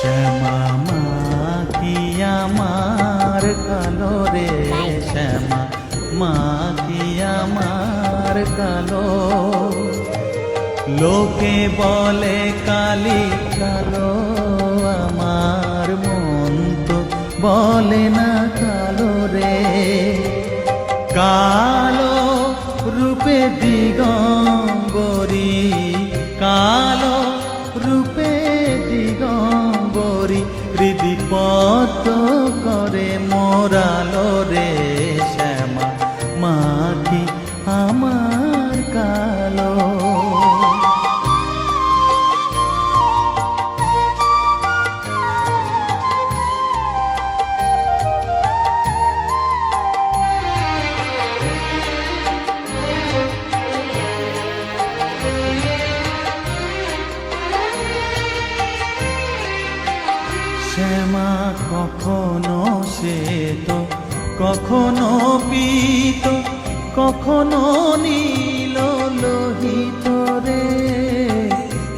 শ্যামা মা কি আমার কালো রে, শ্যামা মা কি আমার কালো। লোকে বলে কালি কালো, আমার মন তো বলে না কালো রে। কালো রূপে দিগম্বরী, কালো রূপে দিগম্বরী, হৃদিপত করে মোরালো রে। শ্যামা মা কি আমার কালো। শ্যামা কখনো শ্বেত, কখনো পীত, কখনো নীল লোহিত রে।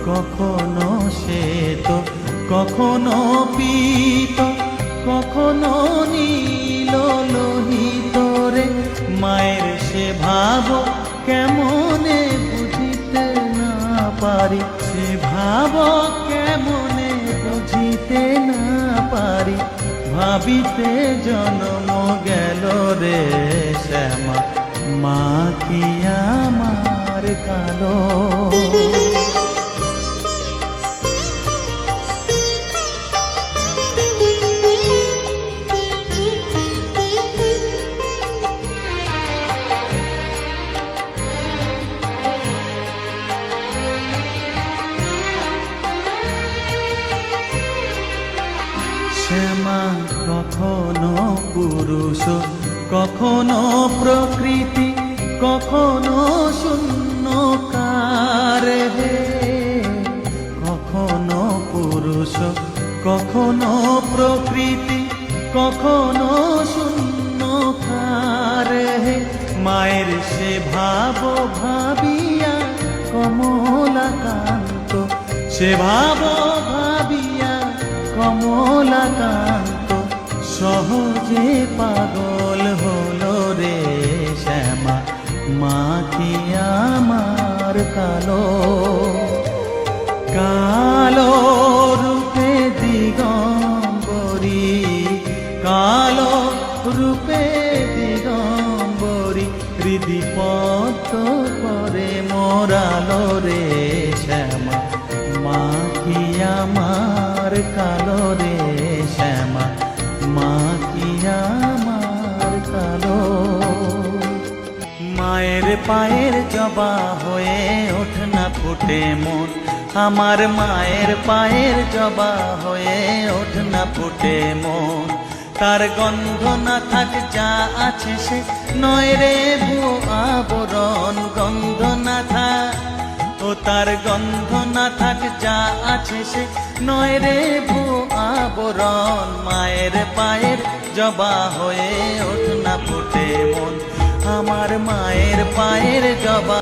কখনো শ্বেত, কখনো পীত, কখনো নীল লোহিত রে। মায়ের সে ভাব কেমনে বুঝিতে না পারি, সে ভাব কেমনে বুঝিতে না পারি, ভাবিতে জন্ম গেল রে। শ্যামা মা কি আমার কালো। শ্যামা কখনো পুরুষ, কখনো প্রকৃতি, কখনো শূন্যকার হে। কখনো পুরুষ, কখনো প্রকৃতি, কখনো শূন্যকার হে। মায়ের সে ভাব ভাবিয়া কমলাকান্ত, সে ভাব ভাবিয়া কমলাকান্ত সহজে পাগল হলো রে। শ্যামা মা কি আমার কালো। কালো রূপে দিগম্বরী, কালো রূপে দিগম্বরী, হৃদিপত করে মোরালো রে। শ্যামা মা কি আমার কালো রে। শ্যামা মা কি আমার কালো। মায়ের পায়ের জবা হয়ে ওঠ না ফুটে মন, আমার মায়ের পায়ের জবা হয়ে ওঠ না ফুটে মন। তার গন্ধ না থাক যা আছে সে নয় রে ভুয়ো আবরণ, গন্ধ না থাক ও তার গন্ধ না থাক যা আছে সে নয় রে ভুয়ো আবরণ। মায়ের পায়ের জবা হয়ে ওঠ না ফুটে মন, আমার মায়ের পায়ের জবা।